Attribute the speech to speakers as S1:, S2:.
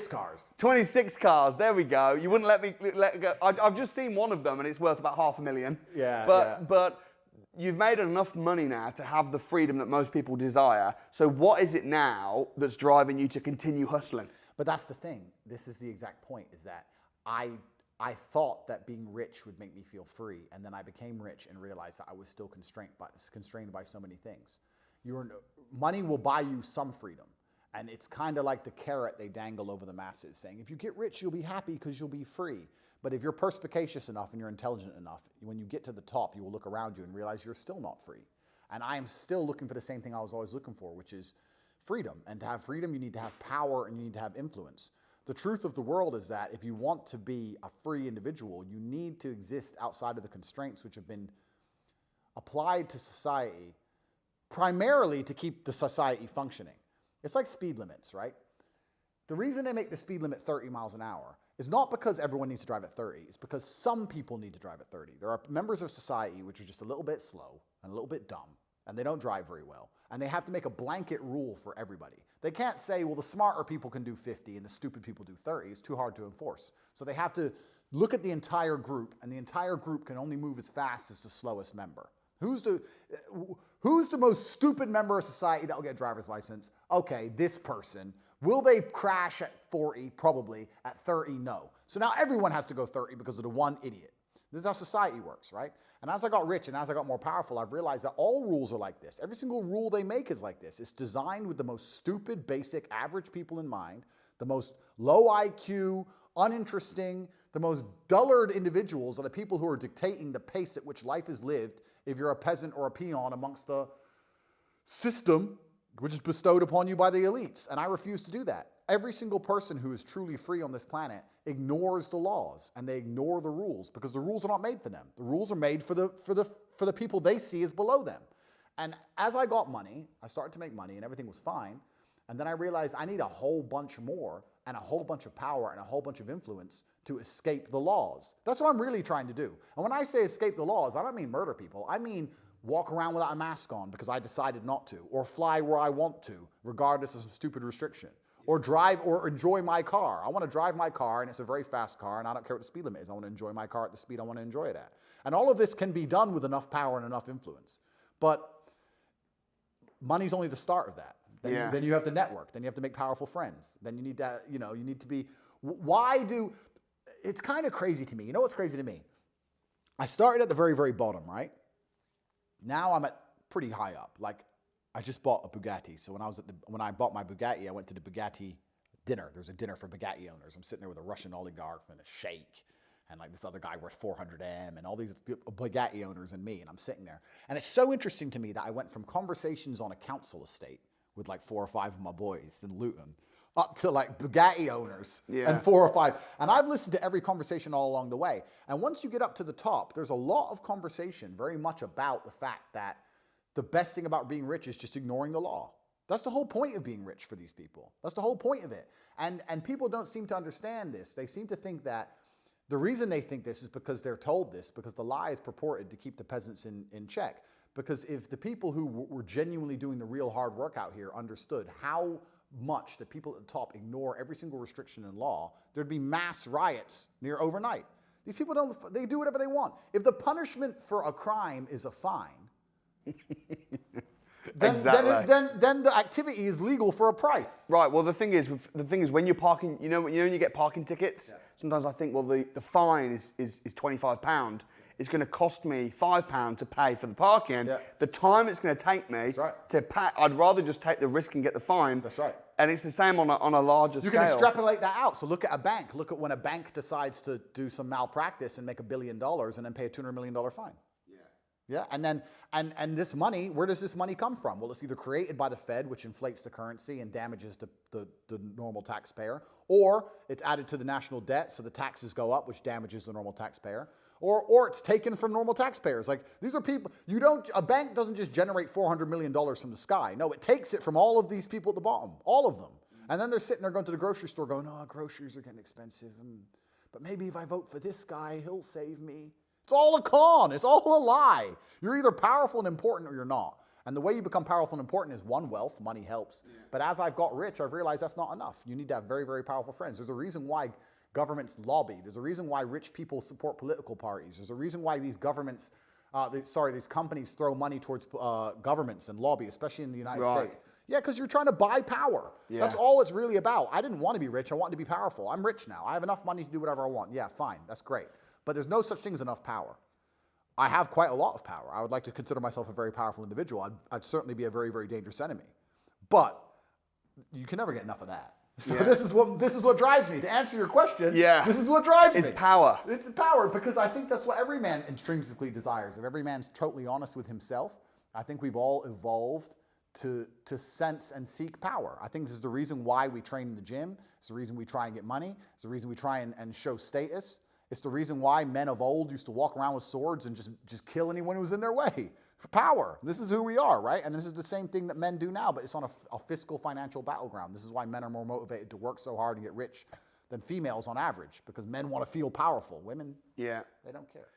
S1: cars.
S2: 26 cars, there we go. You wouldn't let me let it go. I've just seen one of them and it's worth about $500,000.
S1: Yeah,
S2: But you've made enough money now to have the freedom that most people desire. So what is it now that's driving you to continue hustling?
S1: But that's the thing. This is the exact point, is that I thought that being rich would make me feel free, and then I became rich and realized that I was still constrained by so many things. Money will buy you some freedom, and it's kind of like the carrot they dangle over the masses, saying, if you get rich, you'll be happy because you'll be free. But if you're perspicacious enough and you're intelligent enough, when you get to the top, you will look around you and realize you're still not free. And I am still looking for the same thing I was always looking for, which is freedom. And to have freedom, you need to have power and you need to have influence. The truth of the world is that if you want to be a free individual, you need to exist outside of the constraints which have been applied to society primarily to keep the society functioning. It's like speed limits, right? The reason they make the speed limit 30 miles an hour is not because everyone needs to drive at 30. It's because some people need to drive at 30. There are members of society which are just a little bit slow and a little bit dumb, and they don't drive very well. And they have to make a blanket rule for everybody. They can't say, well, the smarter people can do 50 and the stupid people do 30. It's too hard to enforce. So they have to look at the entire group, and the entire group can only move as fast as the slowest member. Who's the most stupid member of society that will get a driver's license? Okay, this person. Will they crash at 40? Probably. At 30, no. So now everyone has to go 30 because of the one idiot. This is how society works, right? And as I got rich and as I got more powerful, I've realized that all rules are like this. Every single rule they make is like this. It's designed with the most stupid, basic, average people in mind, the most low IQ, uninteresting, the most dullard individuals are the people who are dictating the pace at which life is lived if you're a peasant or a peon amongst the system which is bestowed upon you by the elites. And I refuse to do that. Every single person who is truly free on this planet ignores the laws and they ignore the rules because the rules are not made for them. The rules are made for the people they see as below them. And as I got money, I started to make money and everything was fine. And then I realized I need a whole bunch more and a whole bunch of power and a whole bunch of influence to escape the laws. That's what I'm really trying to do. And when I say escape the laws, I don't mean murder people. I mean walk around without a mask on because I decided not to, or fly where I want to, regardless of some stupid restriction, or drive or enjoy my car. I want to drive my car, and it's a very fast car, and I don't care what the speed limit is. I want to enjoy my car at the speed I want to enjoy it at. And all of this can be done with enough power and enough influence. But money's only the start of that. Then you have to network. Then you have to make powerful friends. Then you need to, you need to be, it's kind of crazy to me. You know what's crazy to me? I started at the very, very bottom, right? Now I'm at pretty high up. Like, I just bought a Bugatti. So when I bought my Bugatti, I went to the Bugatti dinner. There's a dinner for Bugatti owners. I'm sitting there with a Russian oligarch and a sheikh and like this other guy worth 400M and all these Bugatti owners and me. And I'm sitting there. And it's so interesting to me that I went from conversations on a council estate with like 4 or 5 of my boys in Luton up to like Bugatti owners and 4 or 5. And I've listened to every conversation all along the way. And once you get up to the top, there's a lot of conversation very much about the fact that the best thing about being rich is just ignoring the law. That's the whole point of being rich for these people. That's the whole point of it. And people don't seem to understand this. They seem to think that the reason they think this is because they're told this, because the lie is purported to keep the peasants in check. Because if the people who were genuinely doing the real hard work out here understood how much the people at the top ignore every single restriction in law, there'd be mass riots near overnight. These people they do whatever they want. If the punishment for a crime is a fine, then the activity is legal for a price.
S2: Right. Well, the thing is when you're parking, when you get parking tickets, sometimes I think, well, the fine is £25. It's going to cost me £5 to pay for the parking. Yeah. The time it's going to take me to pay, I'd rather just take the risk and get the fine.
S1: That's right.
S2: And it's the same on a larger scale.
S1: You can extrapolate that out. So look at a bank. Look at when a bank decides to do some malpractice and make $1 billion and then pay a $200 million fine. Yeah, and then and this money, where does this money come from? Well, it's either created by the Fed, which inflates the currency and damages the normal taxpayer, or it's added to the national debt, so the taxes go up, which damages the normal taxpayer, or it's taken from normal taxpayers. Like, these are people, a bank doesn't just generate $400 million from the sky. No, it takes it from all of these people at the bottom, all of them. And then they're sitting there going to the grocery store going, oh, groceries are getting expensive, but maybe if I vote for this guy, he'll save me. It's all a con. It's all a lie. You're either powerful and important or you're not. And the way you become powerful and important is one, wealth, money helps. Yeah. But as I've got rich, I've realized that's not enough. You need to have very, very powerful friends. There's a reason why governments lobby. There's a reason why rich people support political parties. There's a reason why these governments, these companies throw money towards governments and lobby, especially in the United States. Yeah, because you're trying to buy power. Yeah. That's all it's really about. I didn't want to be rich. I wanted to be powerful. I'm rich now. I have enough money to do whatever I want. Yeah, fine. That's great. But there's no such thing as enough power. I have quite a lot of power. I would like to consider myself a very powerful individual. I'd certainly be a very, very dangerous enemy. But you can never get enough of that. So this is what drives me. To answer your question, this is what drives me.
S2: It's power.
S1: It's power, because I think that's what every man intrinsically desires. If every man's totally honest with himself, I think we've all evolved to sense and seek power. I think this is the reason why we train in the gym. It's the reason we try and get money. It's the reason we try and show status. It's the reason why men of old used to walk around with swords and just kill anyone who was in their way. For power. This is who we are, right? And this is the same thing that men do now, but it's on a fiscal financial battleground. This is why men are more motivated to work so hard and get rich than females on average, because men want to feel powerful. Women, they don't care.